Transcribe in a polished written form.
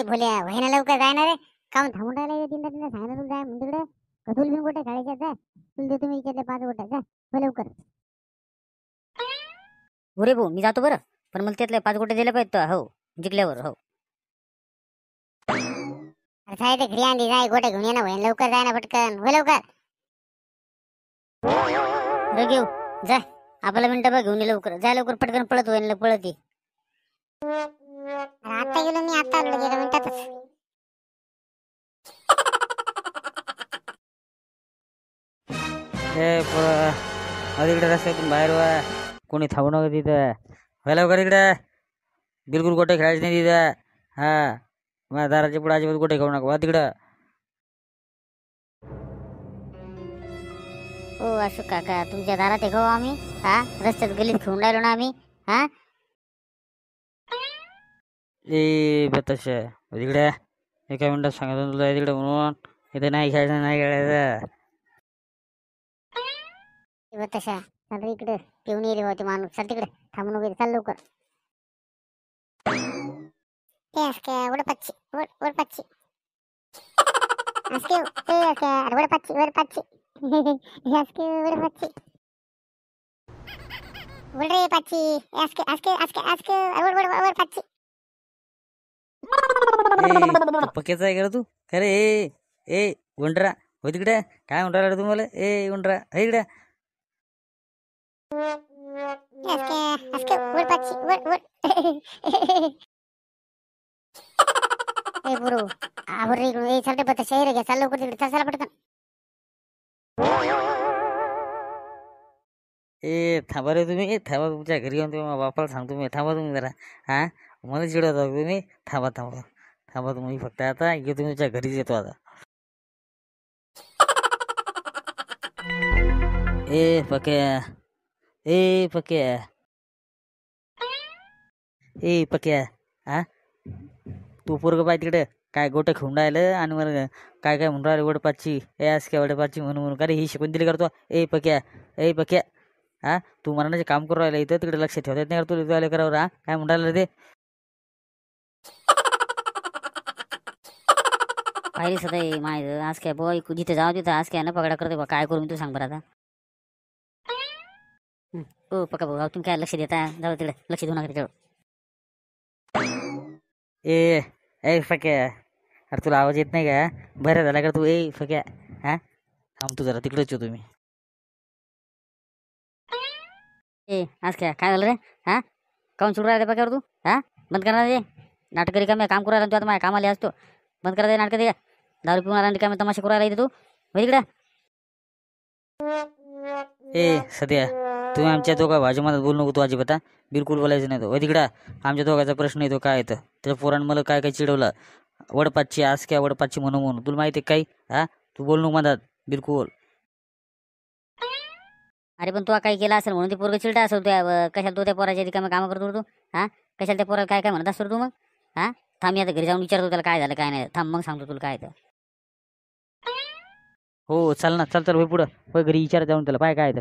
भोल्या व्हायना लवकर जाय ना रे. काऊन थांबून राहिला तीनदा तीनदा सांगितलं तुला जाय म्हणून तिकडे. कधूल घेऊन कुठे शाळेच्या जा. तुला देतो मी विचारले 5 गोट्या जा हो लवकर. हो रे भाऊ मी जातो बरं, पण मला त्यातले 5 गोटे दिले पाहिजे हो जिंकल्यावर. हो अरे साहेब ते घरी आणली जाय गोट्या घेऊन ये ना व्हायना लवकर जाय ना पटकन हो लवकर. अरे घेऊ जा, आपला मिनिटं बघ घेऊन ये लवकर, जा लवकर पटकन पळत होईल पळत ये. अरे आता गेलो मी आता आलो एका मिनिटातच. हे पोरं इकडे रस्त्यातून बाहेर व्हा, कोणी थांबू नका तिथं. व्हा लवकर इकडे, बिलकुल गोटे खेळायचे नाही तिथं. हा माझ्या दाराच्या पुढे अजिबात गोटे खेळू नका, वा तिकडं. ओ अशोक काका तुमच्या दारात आहे का हो आम्ही? हा रस्त्यात गलीत खेळून राहिलो ना आम्ही. हा ए बताशा तिकडे, एका मिनिटात सांगतो तुला तिकडे म्हणून. इथे नाही खेळायचं नाही खेळायचं. तशा चाल रे इकडे पिऊन येईल होते माणूस. चाल तिकडे थांबू नको चाल लवकर. वडपच्ची वडपच्ची वडपच्ची वडपच्ची वडपच्ची वडरे पच्ची आस्के आस्के आस्के आस्के वडपच्ची. पक्याचा आहे का तू? खरे ए ए गुंडरा हो तिकडे, काय म्हणून राहिला तुम्हाला? ए गुंडरा हे इकडे. ए थांबा रे तुम्ही, थांबा तुमच्या घरी येऊन तुम्ही बापाला सांगतो मी. थांबा तुम्ही जरा. हा मला चिडवता तुम्ही. थांबा थांबा थांबा तुम्ही फक्त. आता ये तुमच्या घरीच येतो आता. ए पक्या ए पक्या ए पक्या हा तू पोरग पाय तिकडे काय गोटे खेळून राहिलं आणि मला काय काय म्हणून राहिलं वडपाची ए आज काय वडपाची म्हणून का रे? ही शिकून दिली करतो. ए पक्या हा तू मनाचे काम करू राहिला इथं, तिकडे लक्ष ठेवता येत नाही का तुला करावर? हा काय म्हणून राहिलं ते? पाहिली सदा माहिती आज काय बोय जिथे जाऊ तिथं आज काय ना पकडा करते बा. काय करू मी तू सांग बरं आता. ओ पक्का भाऊ तुम्ही काय लक्ष देता? जाऊ तिकडे लक्ष देऊ नका त्याच्यावर. ए ए फक्या अरे तुला आवाज येत नाही का? बरं झाला का तू? ए फक्या हा थांब तू जरा तिकडेच येतो तुम्ही. ए आज काय काय झालं रे? हा काऊन सुरू राहिले पक्यावर तू? हा बंद करणार रे नाटक रिकामे काम करू राहिला तू. आता माझ्या कामाला असतो बंद करा दे नाटक. दे दारू पिऊन आला रिकामे तमाशा करू राहिला इथे तू तिकडे. ए सध्या तुम्ही आमच्या दोघा भाजीमध्ये बोलू नको तू अजिबात. बिलकुल बोलायचं नाही तो. तिकडं आमच्या दोघाचा प्रश्न येतो काय येतं त्याच्या पोरानं मला काय काय चिडवलं वडपाची आज काय वडपाची म्हणून तुला माहिती आहे काही? हा तू बोल नको म्हणतात बिलकुल. अरे पण तू काही केला असेल म्हणून ते पोरग चिडता असेल तुझ्या. कशाला तू त्या पोराच्या रिकामे कामं करतो तू? हा कशाला त्या पोराला काय काय म्हणत असतो तू मग? हा थांब मी आता घरी जाऊन विचारतो त्याला काय झालं काय नाही. थांब मग सांगतो तुला काय तर. हो चाल ना, चल होय पुढं होय घरी विचार जाऊन त्याला पाय काय तर.